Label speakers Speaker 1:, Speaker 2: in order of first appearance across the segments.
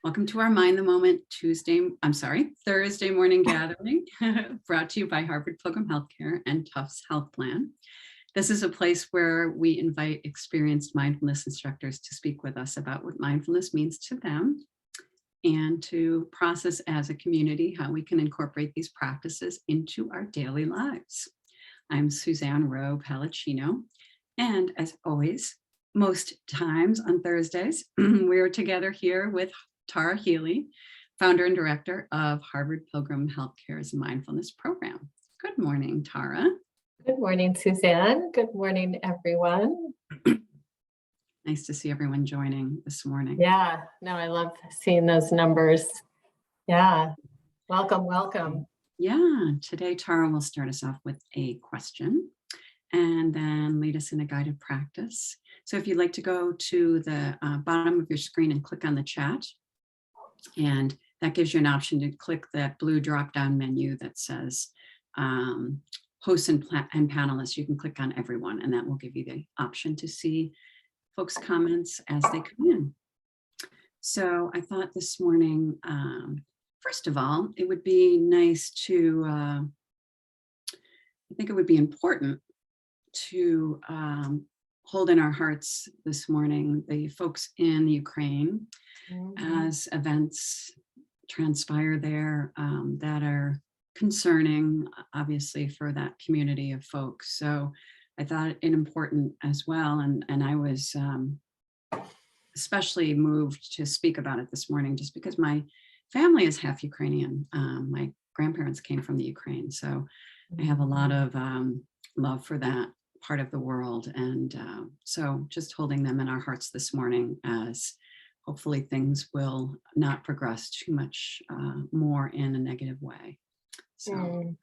Speaker 1: Welcome to our Mind the Moment Thursday morning gathering, brought to you by Harvard Pilgrim Healthcare and Tufts Health Plan. This is a place where we invite experienced mindfulness instructors to speak with us about what mindfulness means to them and to process as a community how we can incorporate these practices into our daily lives. I'm Suzanne Rowe Palacino, and as always, most times on Thursdays, we're together here with Tara Healey, founder and director of Harvard Pilgrim Healthcare's mindfulness program. Good morning, Tara.
Speaker 2: Good morning, Suzanne. Good morning, everyone.
Speaker 1: Nice to see everyone joining this morning.
Speaker 2: Yeah, no, I love seeing those numbers. Yeah, welcome, welcome.
Speaker 1: Yeah, today Tara will start us off with a question and then lead us in a guided practice. So if you'd like to go to the bottom of your screen and click on the chat, and that gives you an option to click that blue drop-down menu that says hosts and panelists. You can click on everyone, and that will give you the option to see folks' comments as they come in. So I thought this morning, first of all, it would be nice to, I think it would be important to hold in our hearts this morning the folks in Ukraine as events transpire there that are concerning, obviously, for that community of folks. So I thought it important as well. And I was especially moved to speak about it this morning, just because my family is half Ukrainian. My grandparents came from the Ukraine. So I have a lot of love for that part of the world. And so just holding them in our hearts this morning as hopefully things will not progress too much more in a negative way. So,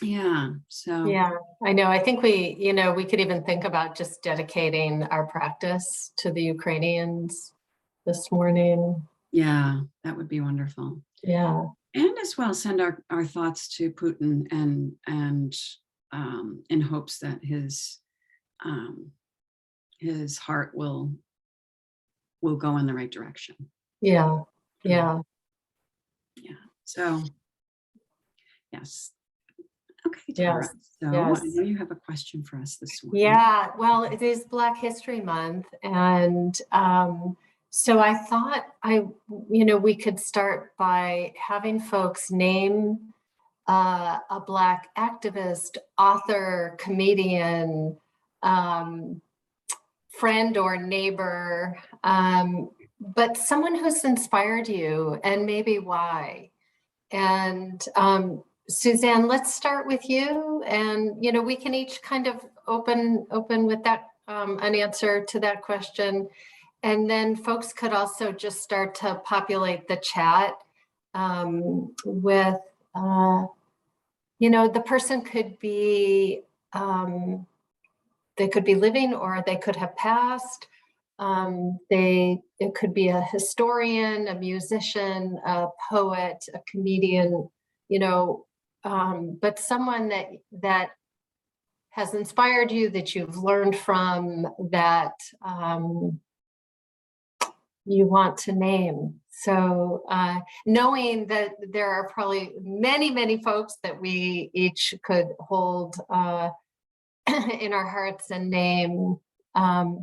Speaker 1: yeah. So,
Speaker 2: yeah, I know. I think we could even think about just dedicating our practice to the Ukrainians this morning.
Speaker 1: Yeah, that would be wonderful.
Speaker 2: Yeah.
Speaker 1: And as well, send our thoughts to Putin and in hopes that his heart will go in the right direction.
Speaker 2: Yeah. Yeah.
Speaker 1: Yeah. So, yes. Okay, Tara.
Speaker 2: Yes.
Speaker 1: So
Speaker 2: Yes.
Speaker 1: I know you have a question for us this morning.
Speaker 2: Yeah. Well, it is Black History Month, and so I thought we could start by having folks name a Black activist, author, comedian, friend or neighbor, but someone who's inspired you and maybe why. And Suzanne, let's start with you, and we can each kind of open with that an answer to that question, and then folks could also just start to populate the chat with the person could be they could be living or they could have passed. It could be a historian, a musician, a poet, a comedian, but someone that has inspired you, that you've learned from, that you want to name. So knowing that there are probably many, many folks that we each could hold in our hearts and name.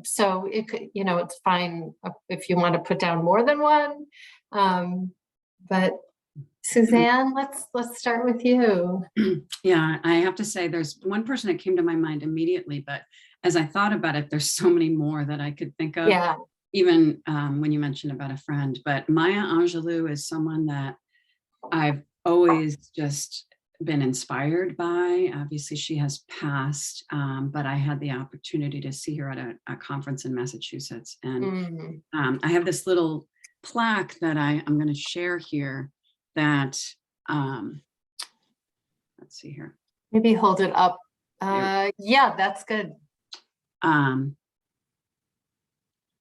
Speaker 2: So it could, it's fine if you want to put down more than one. But Suzanne, let's start with you.
Speaker 1: Yeah, I have to say there's one person that came to my mind immediately, but as I thought about it, there's so many more that I could think of.
Speaker 2: Yeah.
Speaker 1: Even when you mentioned about a friend, but Maya Angelou is someone that I've always just been inspired by. Obviously, she has passed, but I had the opportunity to see her at a conference in Massachusetts. And I have this little plaque that I'm going to share here that, let's see here.
Speaker 2: Maybe hold it up. Yeah, that's good.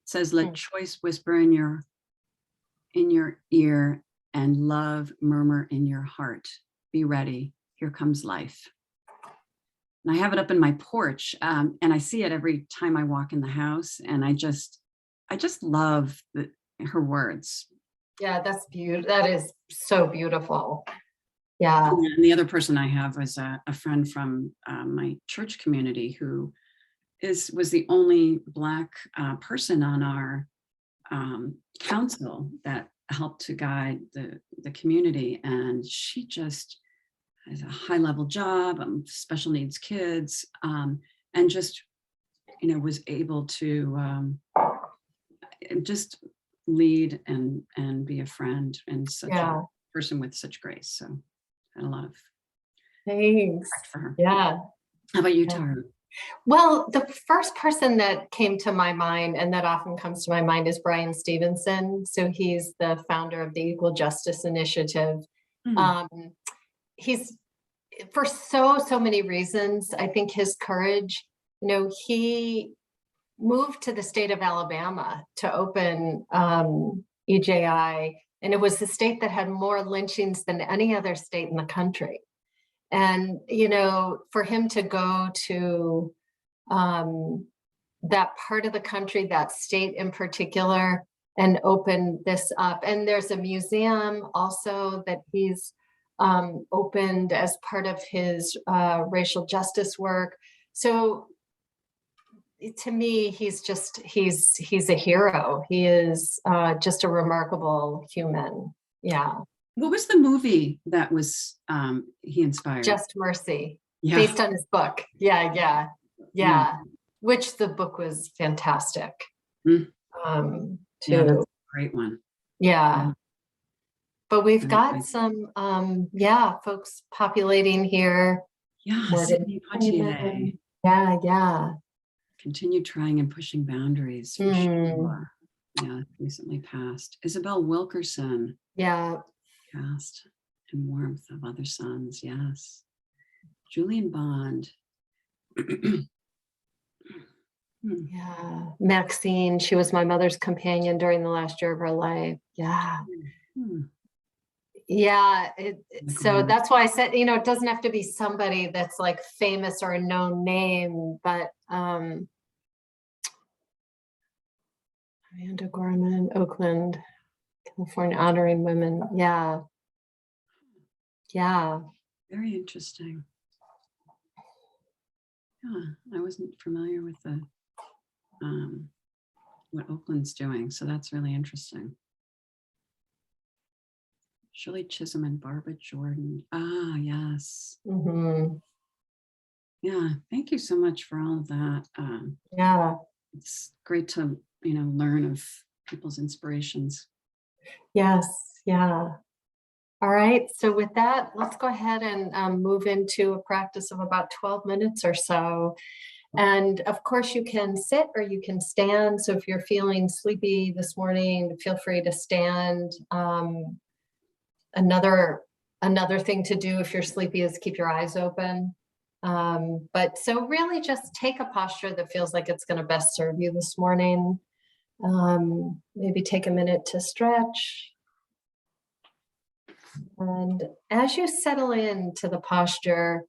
Speaker 1: It says, let choice whisper in your ear and love murmur in your heart. Be ready. Here comes life. And I have it up in my porch, and I see it every time I walk in the house. And I just love her words.
Speaker 2: Yeah, that's beautiful. That is so beautiful. Yeah.
Speaker 1: And the other person I have was a friend from my church community who was the only Black person on our council that helped to guide the community. And she just has a high level job, special needs kids, and just, was able to just lead and be a friend, and such a person with such grace. So I had a lot of
Speaker 2: Thanks.
Speaker 1: respect for her.
Speaker 2: Yeah.
Speaker 1: How about you, Tara?
Speaker 2: Well, the first person that came to my mind, and that often comes to my mind, is Brian Stevenson. So he's the founder of the Equal Justice Initiative. He's, for so many reasons, I think his courage, he moved to the state of Alabama to open EJI, and it was the state that had more lynchings than any other state in the country. And, for him to go to that part of the country, that state in particular, and open this up. And there's a museum also that he's opened as part of his racial justice work. So to me, he's a hero. He is just a remarkable human. Yeah.
Speaker 1: What was the movie that was he inspired?
Speaker 2: Just Mercy, based on his book. Yeah. Which the book was fantastic. Too.
Speaker 1: Yeah, that's a great one.
Speaker 2: Yeah. But we've got some, folks populating here.
Speaker 1: Yeah, Sydney Poitier.
Speaker 2: Yeah.
Speaker 1: Continue trying and pushing boundaries, for sure. Yeah, recently passed. Isabel Wilkerson.
Speaker 2: Yeah.
Speaker 1: Cast and warmth of other suns. Yes. Julian Bond.
Speaker 2: Yeah. Maxine, she was my mother's companion during the last year of her life. Yeah. Yeah. So that's why I said, it doesn't have to be somebody that's like famous or a known name, but Amanda Gorman, Oakland, California, honoring women. Yeah.
Speaker 1: Very interesting. Yeah, I wasn't familiar with what Oakland's doing, so that's really interesting. Shirley Chisholm and Barbara Jordan. Ah, yes. Yeah, thank you so much for all of that. It's great to learn of people's inspirations.
Speaker 2: Yes. Yeah. All right. So with that, let's go ahead and move into a practice of about 12 minutes or so. And of course, you can sit or you can stand. So if you're feeling sleepy this morning, feel free to stand. Another thing to do if you're sleepy is keep your eyes open. But so really just take a posture that feels like it's going to best serve you this morning. Maybe take a minute to stretch. And as you settle into the posture,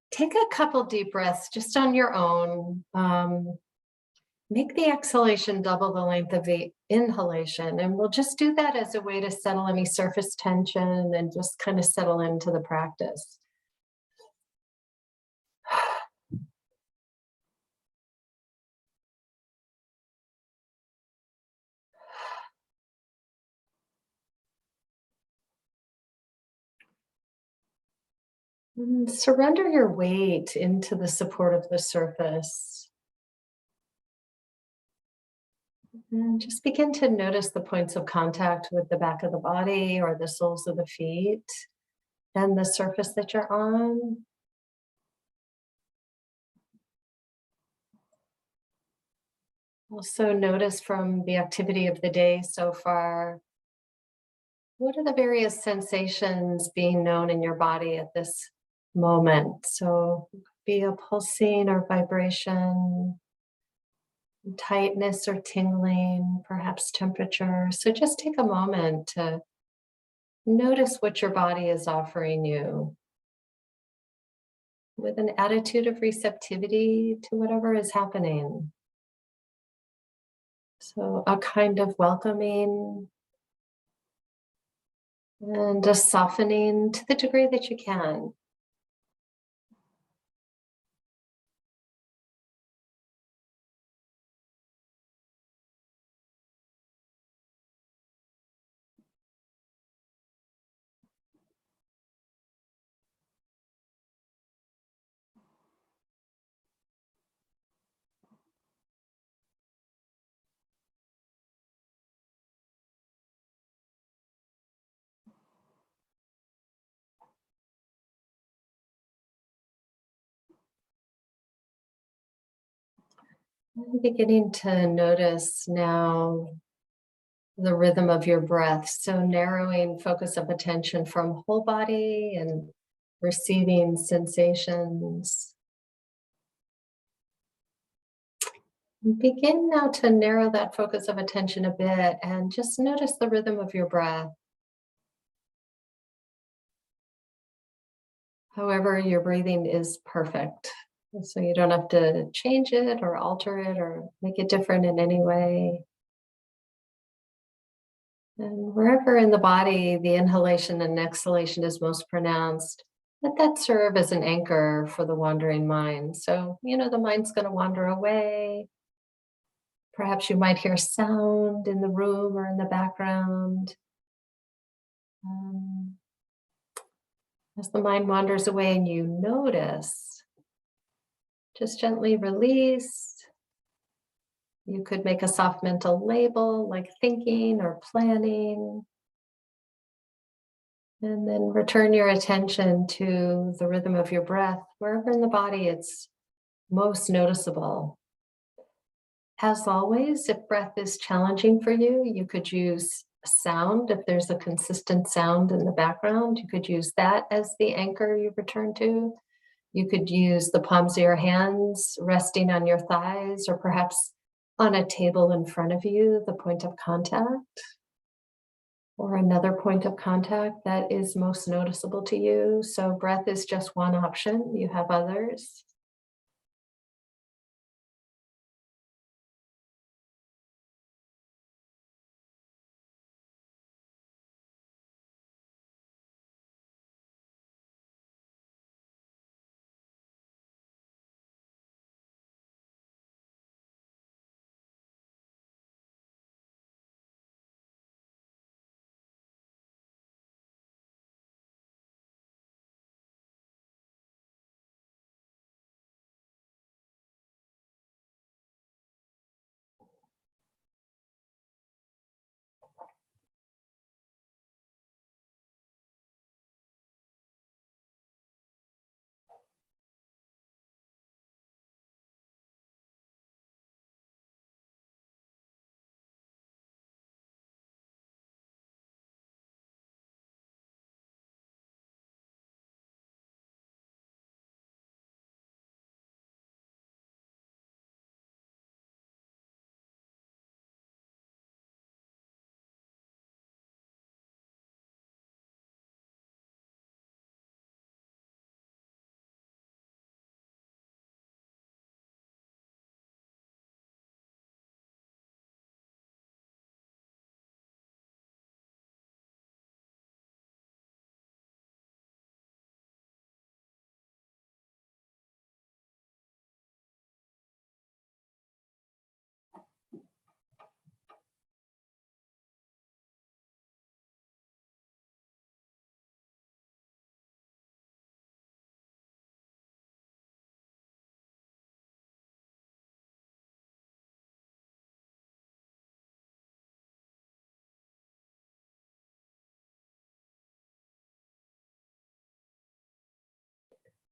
Speaker 2: take a couple deep breaths just on your own. Make the exhalation double the length of the inhalation. And we'll just do that as a way to settle any surface tension and just kind of settle into the practice. And surrender your weight into the support of the surface. And just begin to notice the points of contact with the back of the body or the soles of the feet and the surface that you're on. Also notice from the activity of the day so far, what are the various sensations being known in your body at this moment? So it could be a pulsing or vibration, tightness or tingling, perhaps temperature. So just take a moment to notice what your body is offering you with an attitude of receptivity to whatever is happening. So a kind of welcoming And just softening to the degree that you can. And beginning to notice now the rhythm of your breath. So narrowing focus of attention from whole body and receiving sensations. Begin now to narrow that focus of attention a bit and just notice the rhythm of your breath. However, your breathing is perfect. So you don't have to change it or alter it or make it different in any way. And wherever in the body the inhalation and exhalation is most pronounced, let that serve as an anchor for the wandering mind. So, the mind's going to wander away. Perhaps you might hear sound in the room or in the background. Um, as the mind wanders away and you notice, just gently release. You could make a soft mental label like thinking or planning. And then return your attention to the rhythm of your breath, wherever in the body it's most noticeable. As always, if breath is challenging for you, you could use sound. If there's a consistent sound in the background, you could use that as the anchor you return to. You could use the palms of your hands resting on your thighs, or perhaps on a table in front of you, the point of contact, or another point of contact that is most noticeable to you. So breath is just one option. You have others.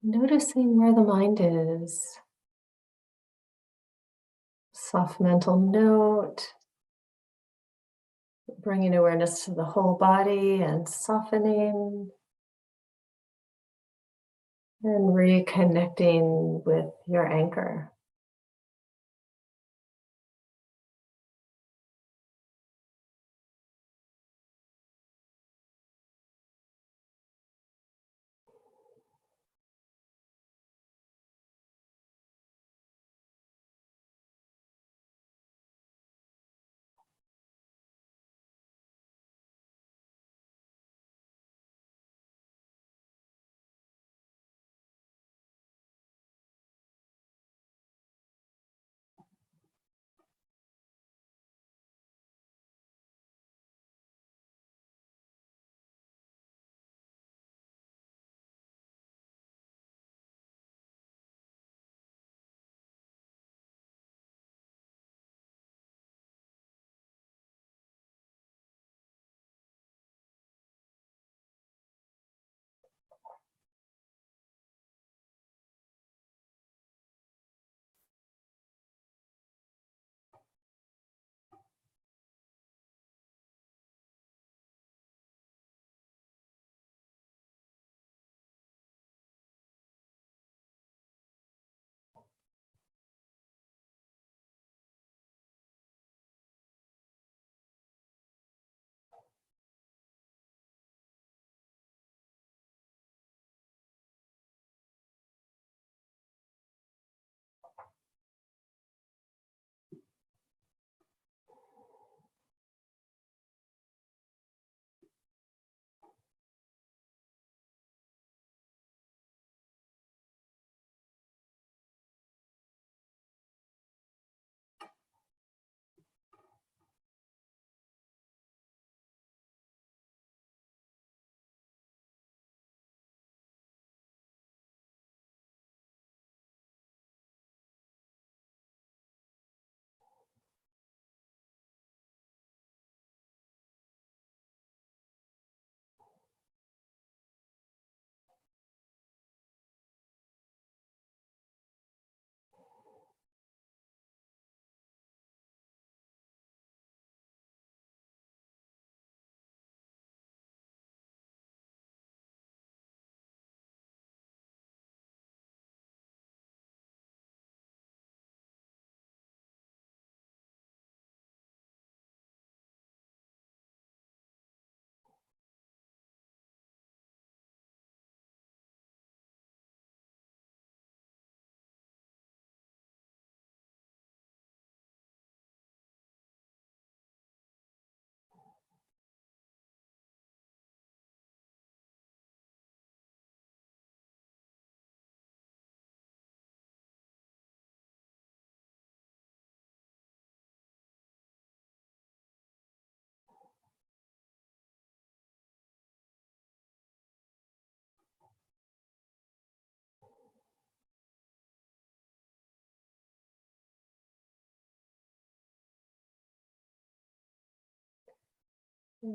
Speaker 2: Noticing where the mind is. Soft mental note. Bringing awareness to the whole body and softening. And reconnecting with your anchor.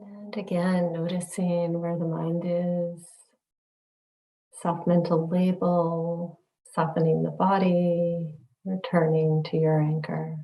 Speaker 2: And again, noticing where the mind is. Soft mental label, softening the body, returning to your anchor.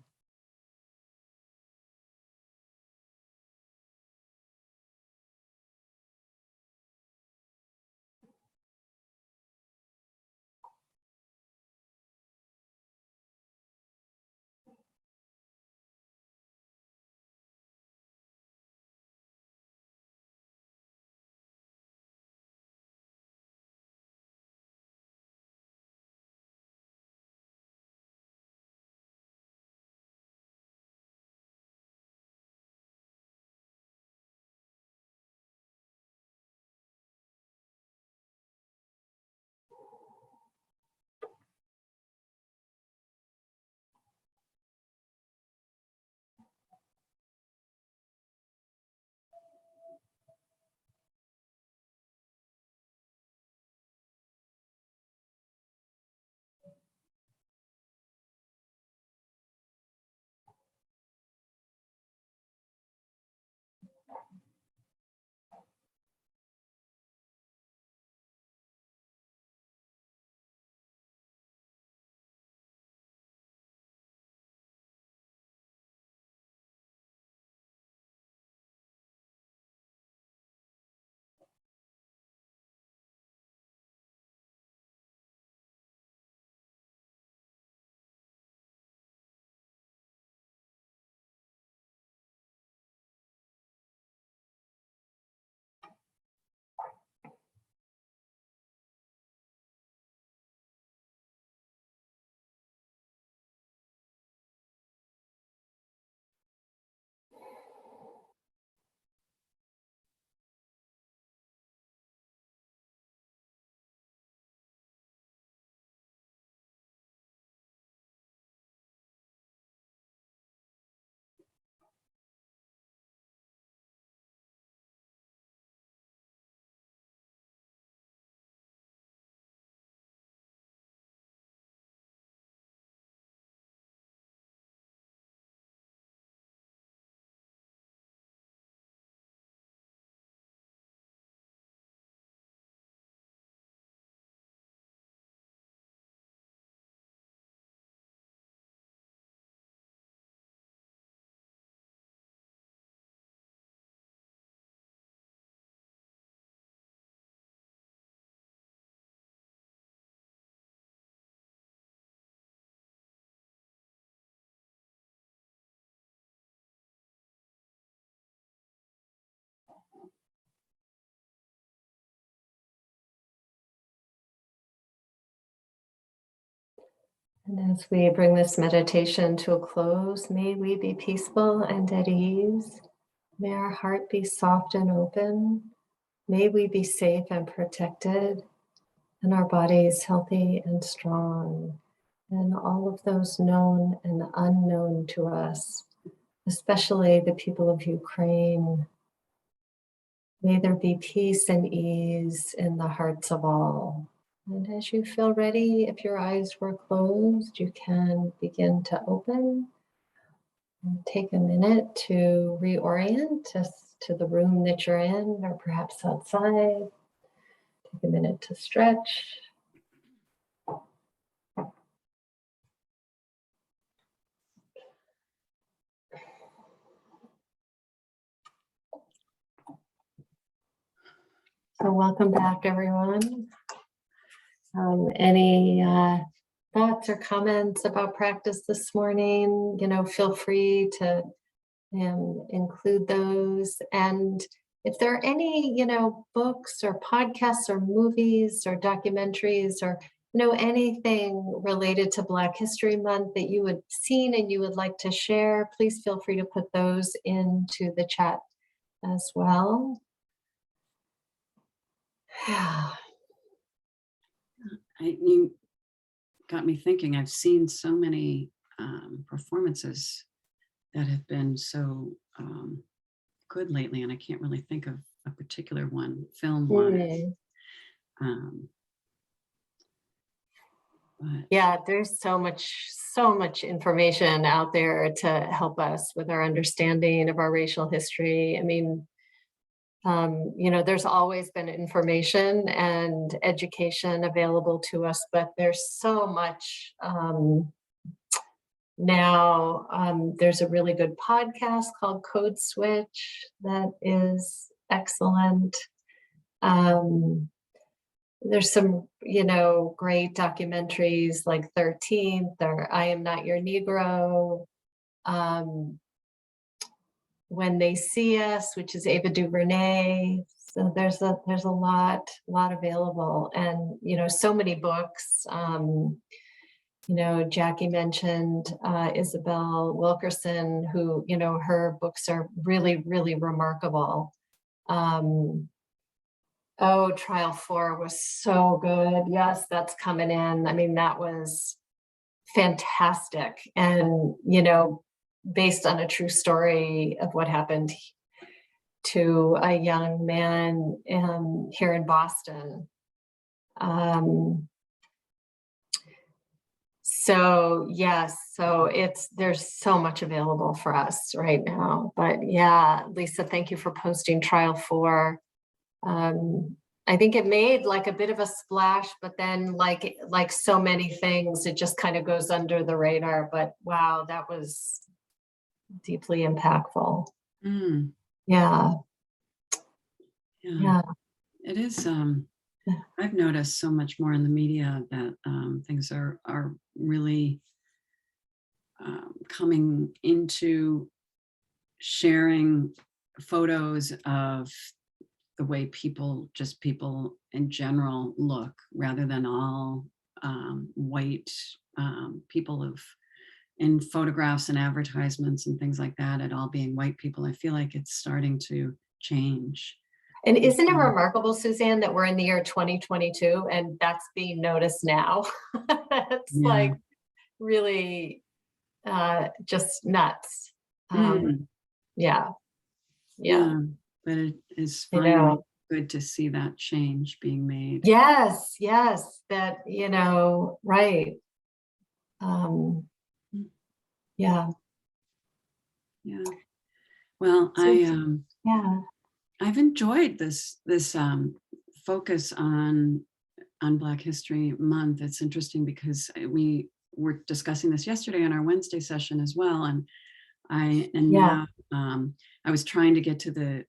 Speaker 2: And as we bring this meditation to a close, may we be peaceful and at ease. May our heart be soft and open. May we be safe and protected, and our bodies healthy and strong, and all of those known and unknown to us, especially the people of Ukraine. May there be peace and ease in the hearts of all. And as you feel ready, if your eyes were closed, you can begin to open and take a minute to reorient to the room that you're in, or perhaps outside. Take a minute to stretch. So welcome back, everyone. Any thoughts or comments about practice this morning? Feel free to include those. And if there are any, books or podcasts or movies or documentaries or, anything related to Black History Month that you had seen and you would like to share, please feel free to put those into the chat as well.
Speaker 1: You got me thinking. I've seen so many performances that have been so good lately, and I can't really think of a particular one film-wise.
Speaker 2: Yeah, there's so much information out there to help us with our understanding of our racial history. I mean, There's always been information and education available to us, but there's so much now. There's a really good podcast called Code Switch that is excellent. There's some, great documentaries like 13th or I Am Not Your Negro. When They See Us, which is Ava DuVernay. So there's a lot available, and so many books. Jackie mentioned Isabel Wilkerson, who her books are really, really remarkable. Trial 4 was so good. Yes, that's coming in. I mean, that was fantastic, and based on a true story of what happened to a young man here in Boston. So there's so much available for us right now. But yeah, Lisa, thank you for posting Trial 4. I think it made like a bit of a splash, but then like so many things, it just kind of goes under the radar. But wow, that was deeply impactful. Yeah.
Speaker 1: It is. I've noticed so much more in the media that things are really coming into sharing photos of the way people in general look, rather than all white people in photographs and advertisements and things like that, at all being white people. I feel like it's starting to change.
Speaker 2: And isn't it remarkable, Suzanne, that we're in the year 2022 and that's being noticed now? It's like really just nuts. Yeah.
Speaker 1: But it is finally good to see that change being made.
Speaker 2: Yes, that, right. Yeah.
Speaker 1: Well, I've enjoyed this focus on Black History Month. It's interesting because we were discussing this yesterday in our Wednesday session as well, and now I was trying to get to the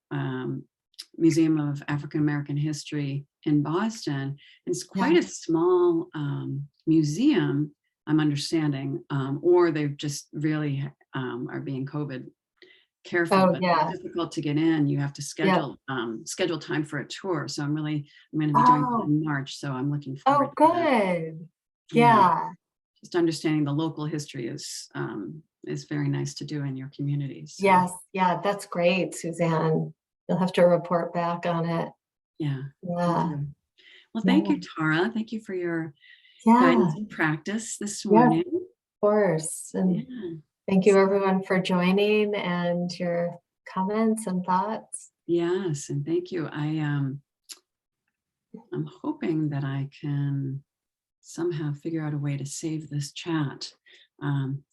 Speaker 1: Museum of African American History in Boston. It's quite a small museum, I'm understanding, or they've just really are being COVID careful, but it's difficult to get in. You have to schedule time for a tour. So I'm going to be doing it in March. So I'm looking forward to that.
Speaker 2: Yeah.
Speaker 1: Just understanding the local history is very nice to do in your communities. So.
Speaker 2: Yes. Yeah. That's great, Suzanne. You'll have to report back on it.
Speaker 1: Yeah. Well, thank you, Tara. Thank you for your guidance and practice this morning.
Speaker 2: Of course. And thank you everyone for joining and your comments and thoughts.
Speaker 1: Yes, and thank you. I'm hoping that I can somehow figure out a way to save this chat.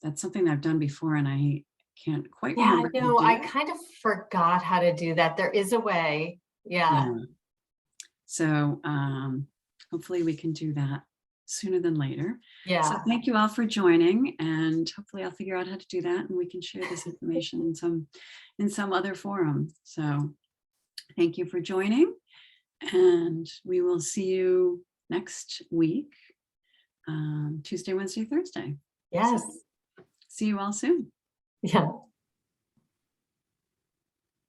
Speaker 1: That's something that I've done before and I can't quite remember.
Speaker 2: Yeah, no, I kind of forgot how to do that. There is a way. Yeah.
Speaker 1: So hopefully we can do that sooner than later.
Speaker 2: Yeah.
Speaker 1: So thank you all for joining, and hopefully I'll figure out how to do that and we can share this information in some other forum. So thank you for joining, and we will see you next week, Tuesday, Wednesday, Thursday.
Speaker 2: Yes.
Speaker 1: So, see you all soon.
Speaker 2: Yeah.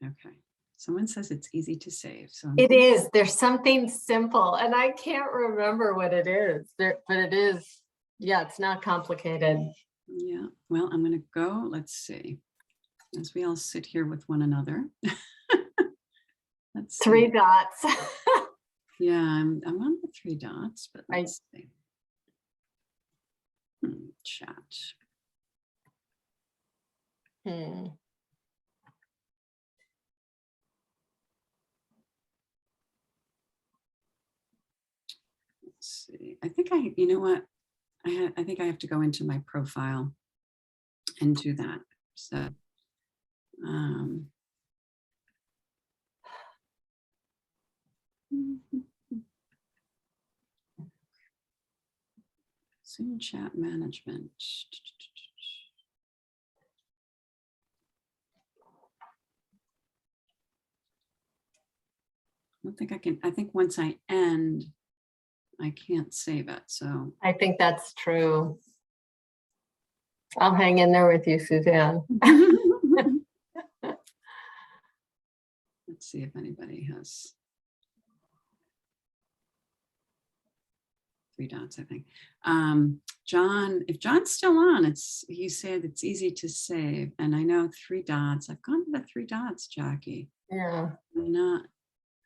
Speaker 1: Okay. Someone says it's easy to save. So
Speaker 2: it is. There's something simple, and I can't remember what it is. But it is. Yeah, it's not complicated.
Speaker 1: Yeah. Well, I'm going to go. Let's see. As we all sit here with one another. Let's see.
Speaker 2: 3 dots.
Speaker 1: Yeah, I'm on the 3 dots, but let's see. Chat. See, I think you know what, I think I have to go into my profile and do that. So Zoom chat management. I don't think I can. I think once I end, I can't save it. So
Speaker 2: I think that's true. I'll hang in there with you, Suzanne.
Speaker 1: let's see if anybody has 3 dots, I think. John, if John's still on, he said it's easy to save. And I know 3 dots. I've gone to the 3 dots, Jackie.
Speaker 2: Yeah.
Speaker 1: I'm not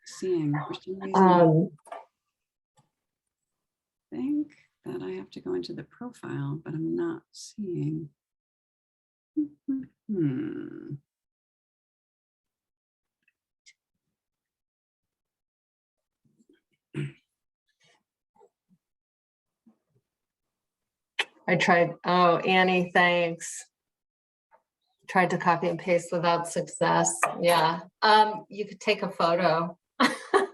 Speaker 1: seeing for some reason. I think that I have to go into the profile, but I'm not seeing.
Speaker 2: I tried. Oh, Annie, thanks. Tried to copy and paste without success. Yeah. You could take a photo.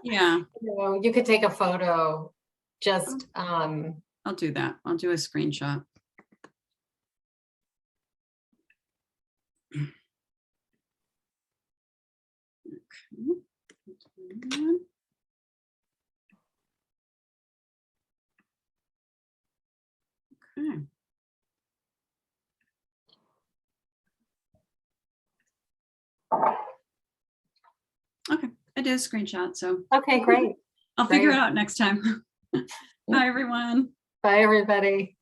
Speaker 1: Yeah.
Speaker 2: You could take a photo. Just
Speaker 1: I'll do that. I'll do a screenshot. Okay. Okay, I did a screenshot, so.
Speaker 2: Okay, great.
Speaker 1: I'll figure it out next time. Bye, everyone.
Speaker 2: Bye, everybody.